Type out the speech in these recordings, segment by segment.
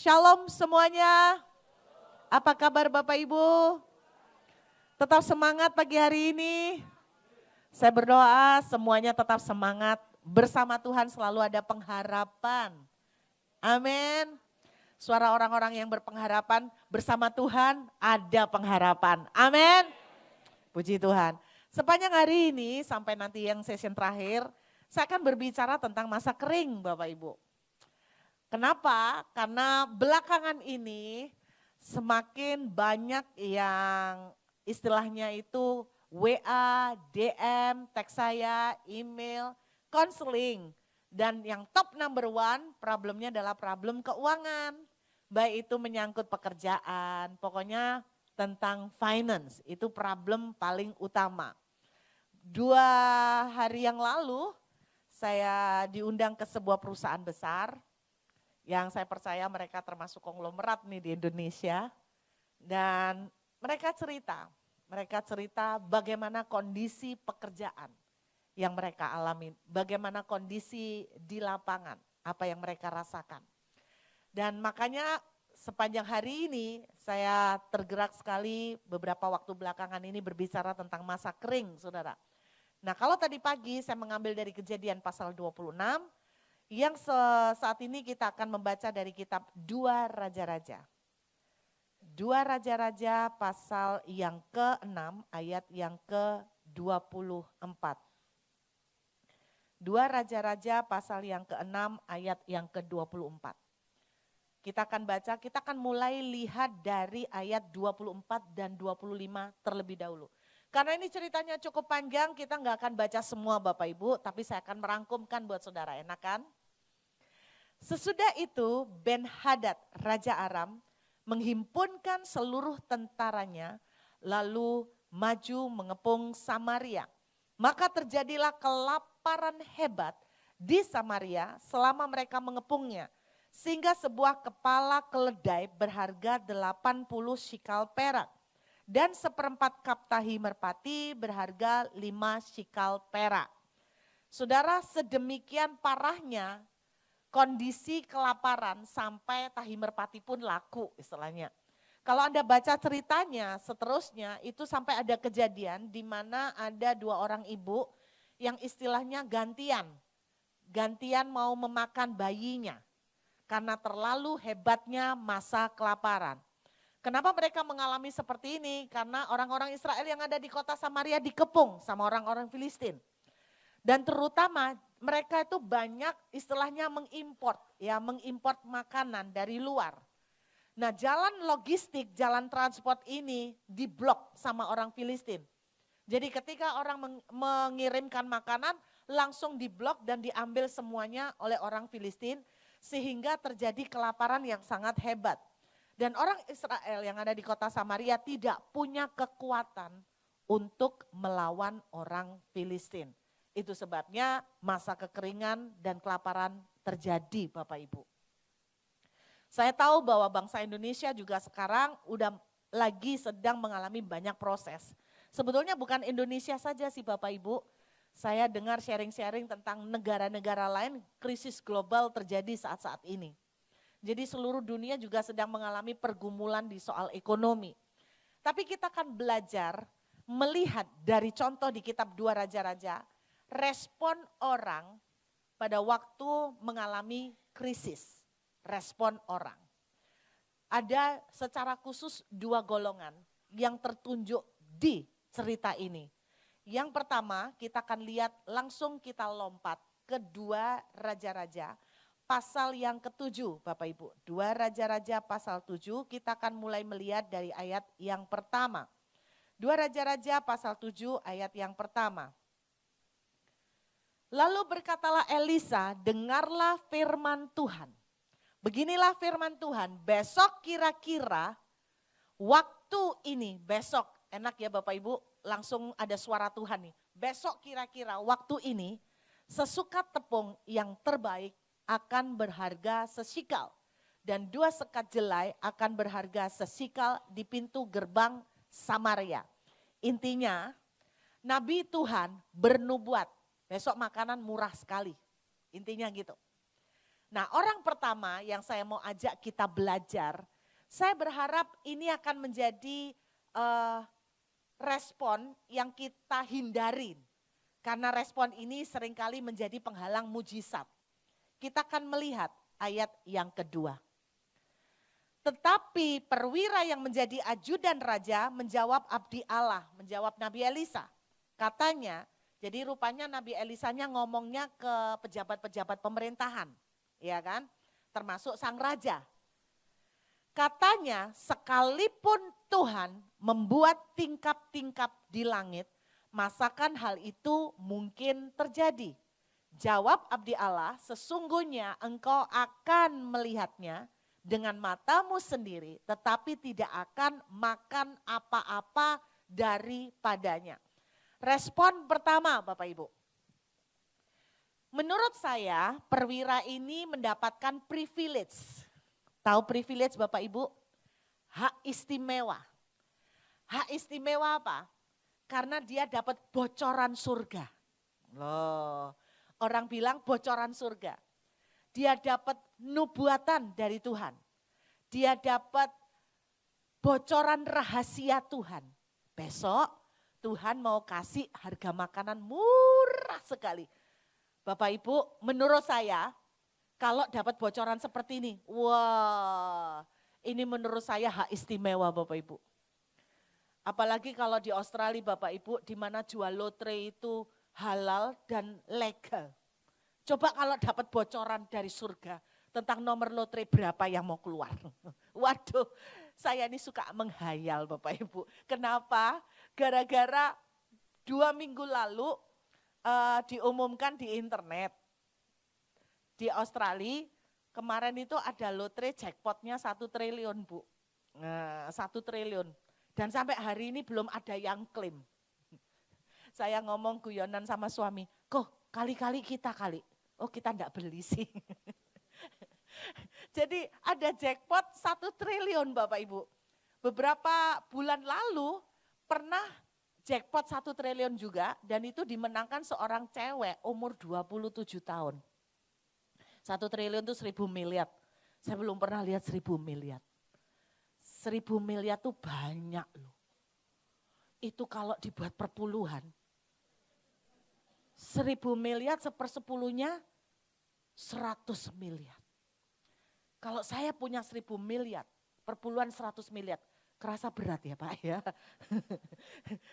Shalom semuanya. Apa kabar Bapak Ibu? Tetap semangat pagi hari ini. Saya berdoa semuanya tetap semangat. Bersama Tuhan selalu ada pengharapan. Amin. Suara orang-orang yang berpengharapan, bersama Tuhan ada pengharapan. Amin. Puji Tuhan. Sepanjang hari ini sampai nanti yang session terakhir, saya akan berbicara tentang masa kering Bapak Ibu. Kenapa? Karena belakangan ini semakin banyak yang istilahnya itu WA, DM, teks saya, email, konseling. Dan yang top number one problemnya adalah problem keuangan. Baik itu menyangkut pekerjaan, pokoknya tentang finance, itu problem paling utama. 2 hari yang lalu saya diundang ke sebuah perusahaan besar, yang saya percaya mereka termasuk konglomerat nih di Indonesia. Dan mereka cerita bagaimana kondisi pekerjaan yang mereka alami, bagaimana kondisi di lapangan, apa yang mereka rasakan. Dan makanya sepanjang hari ini saya tergerak sekali beberapa waktu belakangan ini berbicara tentang masa kering, saudara. Nah kalau tadi pagi saya mengambil dari Kejadian pasal 26, yang saat ini kita akan membaca dari kitab 2 Raja-Raja. 2 Raja-Raja pasal yang ke-6 ayat yang ke-24. 2 Raja-Raja pasal yang ke-6 ayat yang ke-24. Kita akan baca, kita akan mulai lihat dari ayat 24 dan 25 terlebih dahulu. Karena ini ceritanya cukup panjang, kita nggak akan baca semua Bapak Ibu, tapi saya akan merangkumkan buat saudara, enak kan? Sesudah itu Ben-Hadad Raja Aram menghimpunkan seluruh tentaranya lalu maju mengepung Samaria. Maka terjadilah kelaparan hebat di Samaria selama mereka mengepungnya. Sehingga sebuah kepala keledai berharga 80 shikal perak. Dan seperempat kaptahi merpati berharga 5 shikal perak. Saudara, sedemikian parahnya kondisi kelaparan sampai tahi merpati pun laku istilahnya. Kalau Anda baca ceritanya seterusnya itu sampai ada kejadian di mana ada 2 orang ibu yang istilahnya gantian mau memakan bayinya karena terlalu hebatnya masa kelaparan. Kenapa mereka mengalami seperti ini? Karena orang-orang Israel yang ada di kota Samaria dikepung sama orang-orang Filistin. Dan terutama mereka itu banyak istilahnya mengimport makanan dari luar. Nah jalan logistik, jalan transport ini diblok sama orang Filistin. Jadi ketika orang mengirimkan makanan langsung diblok dan diambil semuanya oleh orang Filistin. Sehingga terjadi kelaparan yang sangat hebat. Dan orang Israel yang ada di kota Samaria tidak punya kekuatan untuk melawan orang Filistin. Itu sebabnya masa kekeringan dan kelaparan terjadi Bapak Ibu. Saya tahu bahwa bangsa Indonesia juga sekarang udah lagi sedang mengalami banyak proses. Sebetulnya bukan Indonesia saja sih Bapak Ibu. Saya dengar sharing-sharing tentang negara-negara lain krisis global terjadi saat-saat ini. Jadi seluruh dunia juga sedang mengalami pergumulan di soal ekonomi. Tapi kita akan belajar melihat dari contoh di kitab 2 Raja-Raja. Respon orang pada waktu mengalami krisis, respon orang. Ada secara khusus 2 golongan yang tertunjuk di cerita ini. Yang pertama kita akan lihat langsung kita lompat ke 2 Raja-Raja pasal yang ke-7 Bapak Ibu. 2 Raja-Raja pasal 7 kita akan mulai melihat dari ayat yang pertama. 2 Raja-Raja pasal 7 ayat yang pertama. Lalu berkatalah Elisa, dengarlah firman Tuhan. Beginilah firman Tuhan, besok kira-kira waktu ini, besok, enak ya Bapak Ibu, langsung ada suara Tuhan nih. Besok kira-kira waktu ini, sesukat tepung yang terbaik akan berharga sesikal. Dan 2 sekat jelai akan berharga sesikal di pintu gerbang Samaria. Intinya, Nabi Tuhan bernubuat. Besok makanan murah sekali, intinya gitu. Nah, orang pertama yang saya mau ajak kita belajar, saya berharap ini akan menjadi respon yang kita hindarin. Karena respon ini seringkali menjadi penghalang mujizat. Kita akan melihat ayat yang kedua. Tetapi perwira yang menjadi ajudan raja menjawab abdi Allah, menjawab Nabi Elisa. Katanya, jadi rupanya Nabi Elisanya ngomongnya ke pejabat-pejabat pemerintahan, ya kan? Termasuk sang raja. Katanya, sekalipun Tuhan membuat tingkap-tingkap di langit, masakan hal itu mungkin terjadi. Jawab abdi Allah, sesungguhnya engkau akan melihatnya dengan matamu sendiri, tetapi tidak akan makan apa-apa daripadanya. Respon pertama Bapak Ibu. Menurut saya perwira ini mendapatkan privilege. Tahu privilege Bapak Ibu? Hak istimewa. Hak istimewa apa? Karena dia dapat bocoran surga. Loh, orang bilang bocoran surga. Dia dapat nubuatan dari Tuhan. Dia dapat bocoran rahasia Tuhan. Besok Tuhan mau kasih harga makanan murah sekali. Bapak Ibu, menurut saya kalau dapat bocoran seperti ini, wah ini menurut saya hak istimewa Bapak Ibu. Apalagi kalau di Australia Bapak Ibu, di mana jual lotre itu halal dan legal. Coba kalau dapat bocoran dari surga tentang nomor lotre berapa yang mau keluar. Waduh, saya ini suka menghayal Bapak Ibu. Kenapa? Gara-gara 2 minggu lalu diumumkan di internet. Di Australia kemarin itu ada lotre jackpotnya 1 triliun Bu. 1 triliun. Dan sampai hari ini belum ada yang klaim. Saya ngomong guyonan sama suami, kok kali-kali kita kali. Oh kita enggak beli sih. Jadi ada jackpot 1 triliun Bapak Ibu. Beberapa bulan lalu pernah jackpot 1 triliun juga dan itu dimenangkan seorang cewek umur 27 tahun. 1 triliun itu 1.000 miliar. Saya belum pernah lihat 1.000 miliar. 1.000 miliar itu banyak loh. Itu kalau dibuat perpuluhan. 1.000 miliar sepersepuluhnya 100 miliar. Kalau saya punya 1.000 miliar, perpuluhan 100 miliar. Kerasa berat ya Pak ya.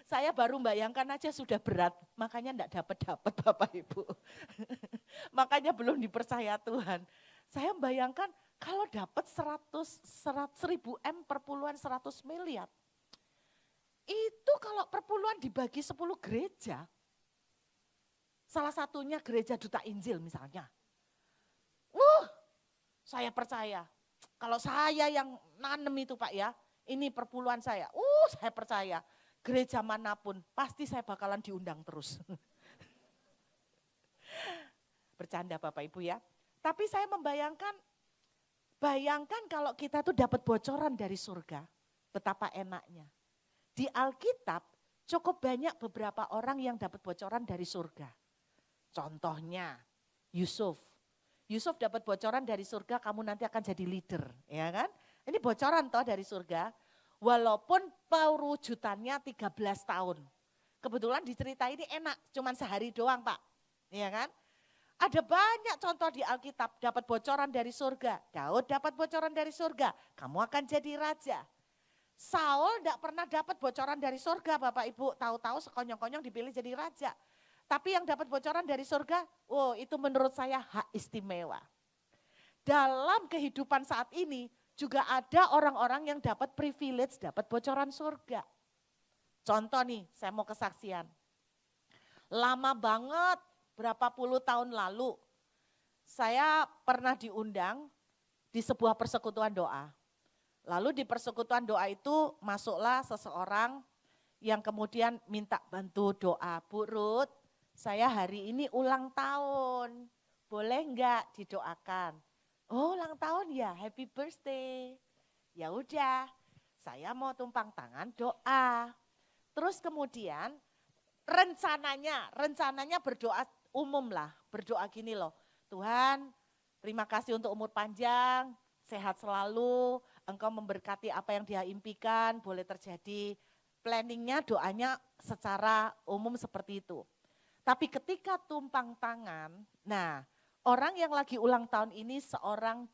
Saya baru membayangkan aja sudah berat, makanya enggak dapat Bapak Ibu. Makanya belum dipercaya Tuhan. Saya membayangkan kalau dapat 1.000 M perpuluhan 100 miliar. Itu kalau perpuluhan dibagi 10 gereja. Salah satunya gereja Duta Injil misalnya. Saya percaya. Kalau saya yang nanem itu Pak ya, ini perpuluhan saya. Saya percaya. Gereja manapun pasti saya bakalan diundang terus. Bercanda Bapak Ibu ya. Tapi saya membayangkan, kalau kita tuh dapat bocoran dari surga, betapa enaknya. Di Alkitab cukup banyak beberapa orang yang dapat bocoran dari surga. Contohnya Yusuf. Yusuf dapat bocoran dari surga, kamu nanti akan jadi leader, ya kan? Ini bocoran toh dari surga, walaupun perwujudannya 13 tahun. Kebetulan di cerita ini enak, cuman sehari doang Pak, ya kan? Ada banyak contoh di Alkitab dapat bocoran dari surga. Daud dapat bocoran dari surga, kamu akan jadi raja. Saul tidak pernah dapat bocoran dari surga Bapak Ibu, tahu-tahu sekonyong-konyong dipilih jadi raja. Tapi yang dapat bocoran dari surga, itu menurut saya hak istimewa. Dalam kehidupan saat ini juga ada orang-orang yang dapat privilege, dapat bocoran surga. Contoh nih, saya mau kesaksian. Lama banget, berapa puluh tahun lalu, saya pernah diundang di sebuah persekutuan doa. Lalu di persekutuan doa itu masuklah seseorang yang kemudian minta bantu doa. Bu Ruth, saya hari ini ulang tahun, boleh enggak didoakan? Oh ulang tahun ya, happy birthday. Ya udah, saya mau tumpang tangan doa. Terus kemudian rencananya berdoa umum lah, berdoa gini loh. Tuhan Terima kasih untuk umur panjang, sehat selalu, engkau memberkati apa yang dia impikan, boleh terjadi. Planningnya, doanya secara umum seperti itu. Tapi ketika tumpang tangan, nah orang yang lagi ulang tahun ini seorang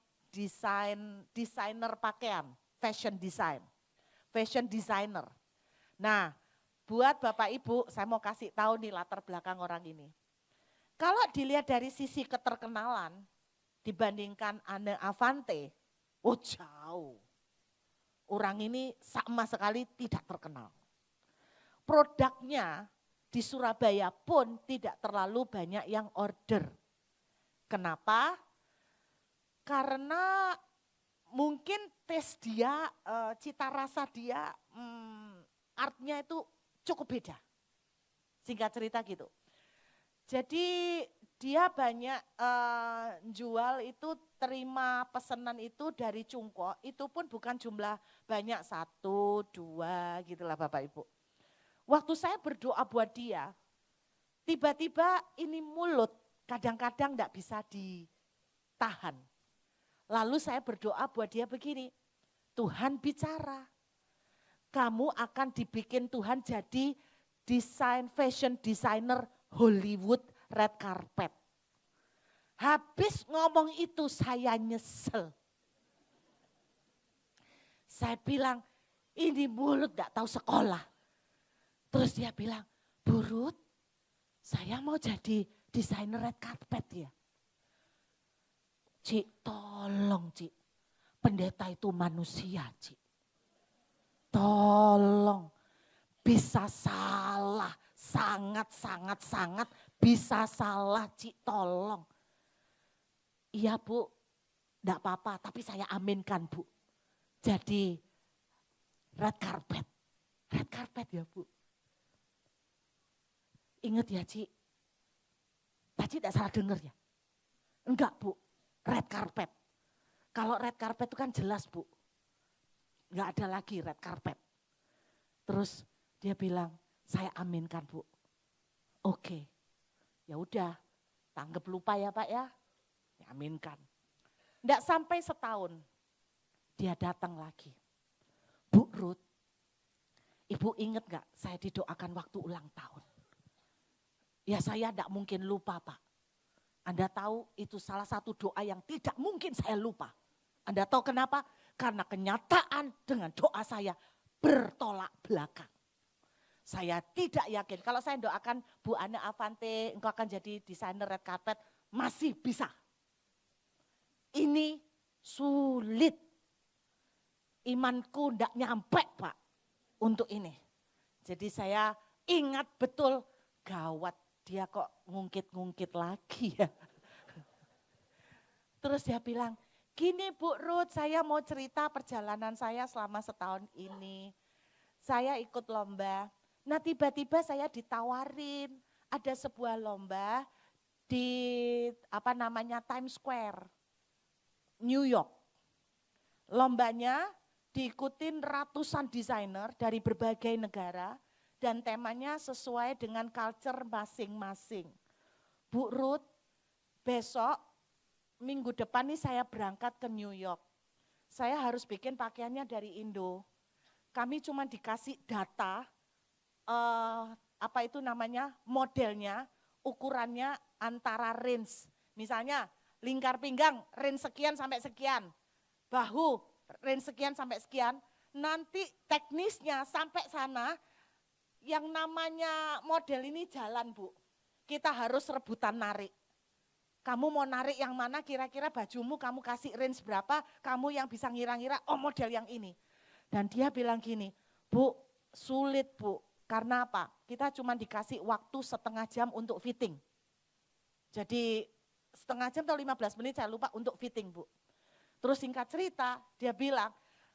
desainer pakaian, fashion designer. Nah, buat Bapak Ibu, saya mau kasih tahu nih latar belakang orang ini. Kalau dilihat dari sisi keterkenalan, dibandingkan Anne Avante, oh jauh. Orang ini sama sekali tidak terkenal. Produknya di Surabaya pun tidak terlalu banyak yang order. Kenapa? Karena mungkin tes dia, cita rasa dia, artnya itu cukup beda. Singkat cerita gitu. Jadi dia banyak jual itu, terima pesanan itu dari Cungko, itu pun bukan jumlah banyak, 1, 2 gitulah Bapak Ibu. Waktu saya berdoa buat dia, tiba-tiba ini mulut kadang-kadang enggak bisa ditahan. Lalu saya berdoa buat dia begini, Tuhan bicara, kamu akan dibikin Tuhan jadi fashion designer Hollywood red carpet. Habis ngomong itu saya nyesel. Saya bilang, ini mulut gak tahu sekolah. Terus dia bilang, Bu Ruth, saya mau jadi desainer red carpet ya. Cik, tolong Cik, pendeta itu manusia Cik. Tolong, bisa salah, sangat bisa salah Cik, tolong. Iya Bu, enggak apa-apa, tapi saya aminkan Bu. Jadi red carpet ya Bu. Ingat ya Cik, tadi tidak salah dengar ya? Enggak Bu, red carpet. Kalau red carpet itu kan jelas Bu, enggak ada lagi red carpet. Terus dia bilang, saya aminkan Bu. Oke, ya udah, tanggap lupa ya Pak ya, aminkan. Enggak sampai setahun, dia datang lagi. Bu Ruth, Ibu ingat gak saya didoakan waktu ulang tahun? Ya saya enggak mungkin lupa Pak. Anda tahu itu salah satu doa yang tidak mungkin saya lupa. Anda tahu kenapa? Karena kenyataan dengan doa saya bertolak belakang. Saya tidak yakin, kalau saya doakan Bu Anne Avante, engkau akan jadi desainer red carpet, masih bisa. Ini sulit. Imanku enggak nyampe Pak untuk ini. Jadi saya ingat betul, gawat dia kok ngungkit-ngungkit lagi ya. Terus dia bilang, gini Bu Ruth, saya mau cerita perjalanan saya selama setahun ini. Saya ikut lomba. Nah tiba-tiba saya ditawarin ada sebuah lomba di Times Square, New York. Lombanya diikutin ratusan desainer dari berbagai negara dan temanya sesuai dengan culture masing-masing. Bu Ruth, besok minggu depan nih saya berangkat ke New York. Saya harus bikin pakaiannya dari Indo. Kami cuma dikasih data, modelnya, ukurannya antara range. Misalnya lingkar pinggang range sekian sampai sekian, bahu range sekian sampai sekian. Nanti teknisnya sampai sana, yang namanya model ini jalan Bu. Kita harus rebutan narik. Kamu mau narik yang mana, kira-kira bajumu kamu kasih range berapa, kamu yang bisa ngira-ngira, oh model yang ini. Dan dia bilang gini, Bu, sulit Bu, karena apa? Kita cuma dikasih waktu setengah jam untuk fitting. Jadi setengah jam atau 15 menit saya lupa untuk fitting Bu. Terus singkat cerita, dia bilang,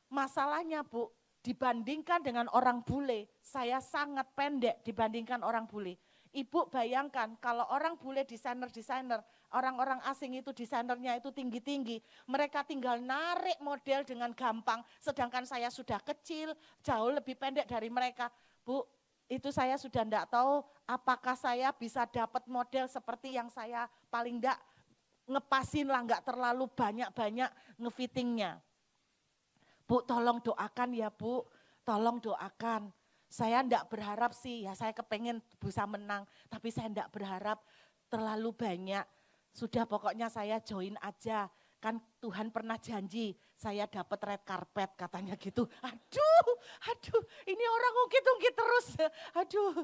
masalahnya Bu, dibandingkan dengan orang bule, saya sangat pendek dibandingkan orang bule. Ibu bayangkan kalau orang bule desainer, orang-orang asing itu desainernya itu tinggi-tinggi, mereka tinggal narik model dengan gampang, sedangkan saya sudah kecil, jauh lebih pendek dari mereka. Bu, itu saya sudah enggak tahu apakah saya bisa dapat model seperti yang saya paling enggak ngepasin lah, nggak terlalu banyak-banyak ngefittingnya. Bu, tolong doakan ya Bu, tolong doakan. Saya enggak berharap sih, ya saya kepengen bisa menang, tapi saya enggak berharap terlalu banyak. Sudah pokoknya saya join aja, kan Tuhan pernah janji saya dapat red carpet katanya gitu. Aduh, ini orang ungkit-ungkit terus. Aduh,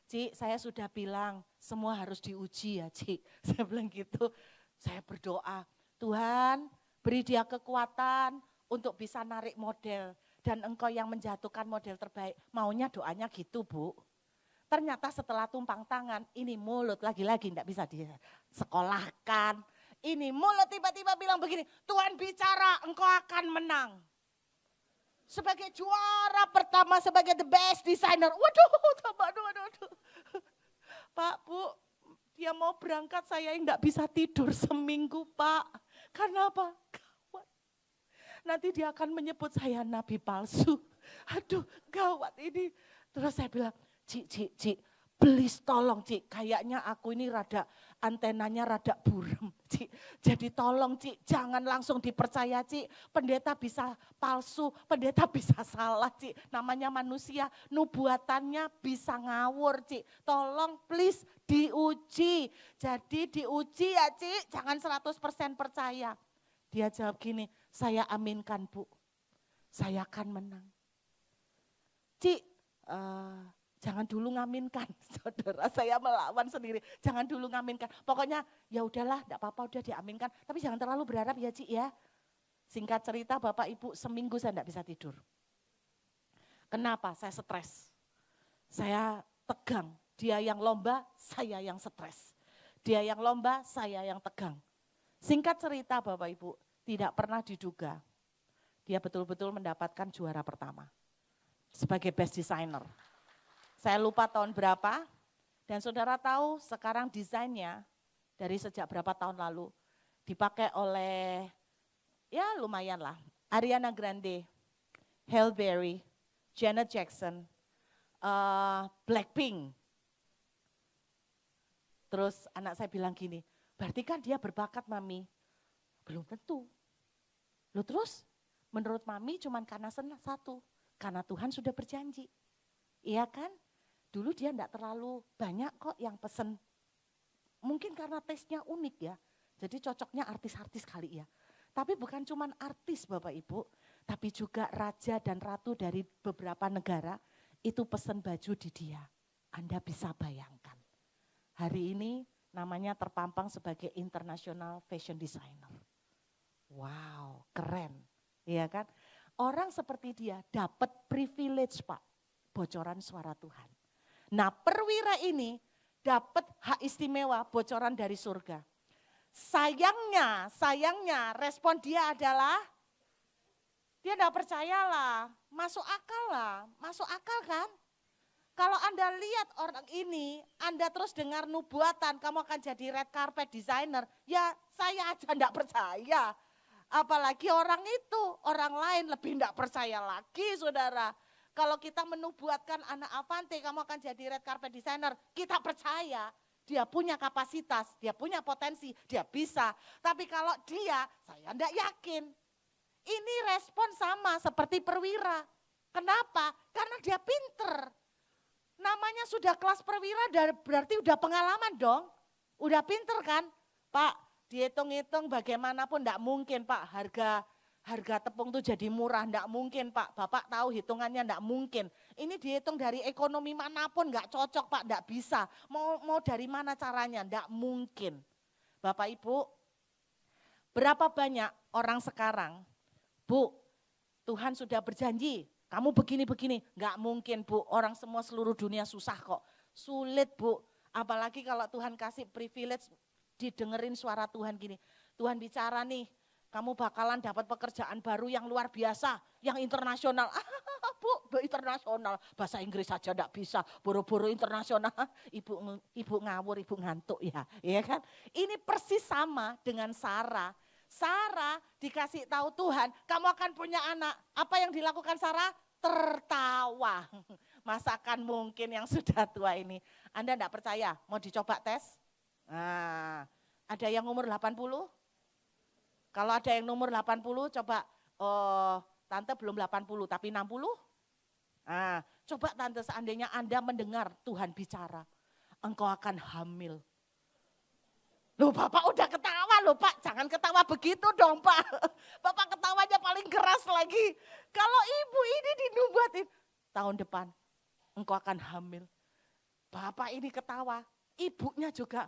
Cik, saya sudah bilang semua harus diuji ya Cik. Saya bilang gitu, saya berdoa, Tuhan beri dia kekuatan untuk bisa narik model. Dan engkau yang menjatuhkan model terbaik. Maunya doanya gitu Bu. Ternyata setelah tumpang tangan, ini mulut lagi-lagi tidak bisa disekolahkan. Ini mulut tiba-tiba bilang begini, Tuhan bicara engkau akan menang. Sebagai juara pertama, sebagai the best designer. Waduh. Pak, Bu, dia mau berangkat saya yang tidak bisa tidur seminggu Pak. Karena apa? Nanti dia akan menyebut saya nabi palsu. Aduh gawat ini. Terus saya bilang, Cik, please tolong Cik. Kayaknya aku ini antenanya rada buram Cik. Jadi tolong Cik, jangan langsung dipercaya Cik. Pendeta bisa palsu, pendeta bisa salah Cik. Namanya manusia, nubuatannya bisa ngawur Cik. Tolong please diuji. Jadi diuji ya Cik, jangan 100% percaya. Dia jawab gini, saya aminkan Bu, saya akan menang. Cik, jangan dulu ngaminkan, saudara saya melawan sendiri, jangan dulu ngaminkan. Pokoknya ya udahlah, enggak apa-apa udah diaminkan, tapi jangan terlalu berharap ya Cik ya. Singkat cerita Bapak Ibu, seminggu saya enggak bisa tidur. Kenapa? Saya stres, saya tegang. Dia yang lomba, saya yang stres. Dia yang lomba, saya yang tegang. Singkat cerita Bapak Ibu, tidak pernah diduga dia betul-betul mendapatkan juara pertama sebagai best designer. Saya lupa tahun berapa dan saudara tahu sekarang desainnya dari sejak berapa tahun lalu dipakai oleh ya lumayan lah Ariana Grande, Halle Berry, Janet Jackson, Blackpink. Terus anak saya bilang gini, berarti kan dia berbakat Mami. Belum tentu. Loh terus menurut Mami cuman karena satu. Karena Tuhan sudah berjanji. Iya kan? Dulu dia enggak terlalu banyak kok yang pesen. Mungkin karena tesnya unik ya. Jadi cocoknya artis-artis kali ya. Tapi bukan cuman artis Bapak Ibu. Tapi juga raja dan ratu dari beberapa negara. Itu pesen baju di dia. Anda bisa bayangkan. Hari ini namanya terpampang sebagai international fashion designer. Wow, keren. Iya kan? Orang seperti dia dapat privilege Pak, bocoran suara Tuhan. Nah perwira ini dapat hak istimewa bocoran dari surga. Sayangnya respon dia adalah, dia enggak percayalah, masuk akal kan? Kalau Anda lihat orang ini, Anda terus dengar nubuatan, kamu akan jadi red carpet designer, ya saya aja enggak percaya. Apalagi orang itu, orang lain lebih enggak percaya lagi saudara. Kalau kita menubuatkan anak Avante, kamu akan jadi red carpet designer, kita percaya. Dia punya kapasitas, dia punya potensi, dia bisa. Tapi kalau dia, saya enggak yakin. Ini respon sama seperti perwira. Kenapa? Karena dia pinter. Namanya sudah kelas perwira, berarti udah pengalaman dong. Udah pinter kan? Pak, dihitung-hitung bagaimanapun enggak mungkin Pak harga tepung itu jadi murah, enggak mungkin Pak. Bapak tahu hitungannya enggak mungkin. Ini dihitung dari ekonomi manapun enggak cocok Pak, enggak bisa. Mau dari mana caranya? Enggak mungkin. Bapak Ibu, berapa banyak orang sekarang, Bu, Tuhan sudah berjanji, kamu begini-begini, enggak mungkin Bu, orang semua seluruh dunia susah kok. Sulit Bu, apalagi kalau Tuhan kasih privilege didengerin suara Tuhan gini. Tuhan bicara nih, kamu bakalan dapat pekerjaan baru yang luar biasa, yang internasional. Bu, internasional, bahasa Inggris saja enggak bisa, boro-boro internasional. Ibu ngawur, ibu ngantuk ya, iya kan? Ini persis sama dengan Sarah. Sarah dikasih tahu Tuhan, kamu akan punya anak. Apa yang dilakukan Sarah? Tertawa. Masakan mungkin yang sudah tua ini. Anda enggak percaya, mau dicoba tes? Nah, Ada yang umur 80? Kalau ada yang umur 80, coba, Tante belum 80 tapi 60? Nah, coba Tante seandainya Anda mendengar Tuhan bicara, engkau akan hamil. Loh Bapak udah ketawa loh Pak, jangan ketawa begitu dong Pak. Bapak ketawanya paling keras lagi. Kalau ibu ini dinubuatin, tahun depan engkau akan hamil. Bapak ini ketawa, ibunya juga.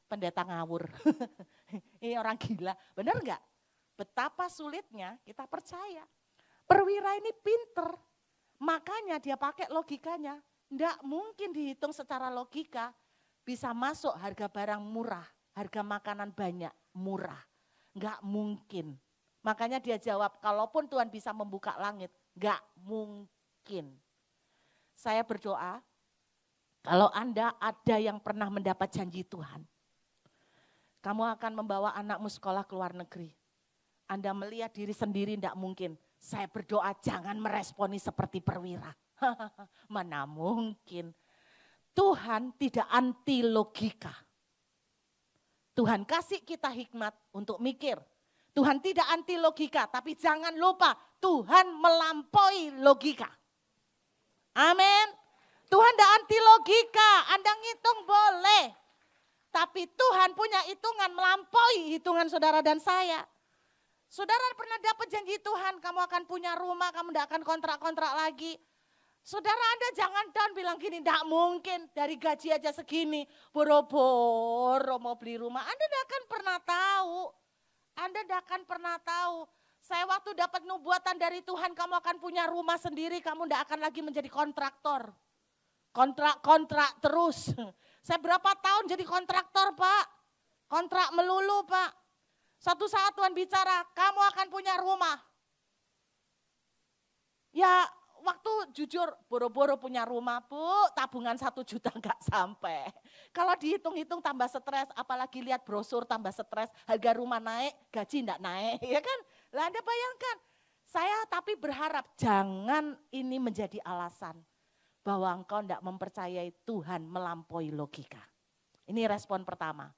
Pendeta ngawur. Ini orang gila, benar enggak? Betapa sulitnya kita percaya. Perwira ini pinter, makanya dia pakai logikanya. Enggak mungkin dihitung secara logika, bisa masuk harga barang murah, harga makanan banyak, murah. Enggak mungkin. Makanya dia jawab, kalaupun Tuhan bisa membuka langit, enggak mungkin. Saya berdoa, kalau Anda ada yang pernah mendapat janji Tuhan, kamu akan membawa anakmu sekolah ke luar negeri. Anda melihat diri sendiri enggak mungkin. Saya berdoa jangan meresponi seperti perwira. Mana mungkin. Tuhan tidak anti logika. Tuhan kasih kita hikmat untuk mikir. Tuhan tidak anti logika, tapi jangan lupa Tuhan melampaui logika. Amin. Tuhan tidak anti logika, Anda ngitung boleh. Tapi Tuhan punya hitungan melampaui hitungan saudara dan saya. Saudara pernah dapat janji Tuhan, kamu akan punya rumah, kamu tidak akan kontrak-kontrak lagi. Saudara Anda jangan down bilang gini, tidak mungkin dari gaji aja segini, boro-boro mau beli rumah. Anda tidak akan pernah tahu, Anda tidak akan pernah tahu. Saya waktu dapat nubuatan dari Tuhan, kamu akan punya rumah sendiri, kamu tidak akan lagi menjadi kontraktor. Kontrak terus. Saya berapa tahun jadi kontraktor Pak, kontrak melulu Pak. Satu saat Tuhan bicara, kamu akan punya rumah. Ya waktu jujur boro-boro punya rumah Bu, tabungan 1 juta enggak sampai. Kalau dihitung-hitung tambah stres, apalagi lihat brosur tambah stres, harga rumah naik, gaji enggak naik, ya kan? Lah Anda bayangkan, saya tapi berharap jangan ini menjadi alasan bahwa engkau enggak mempercayai Tuhan melampaui logika. Ini respon pertama.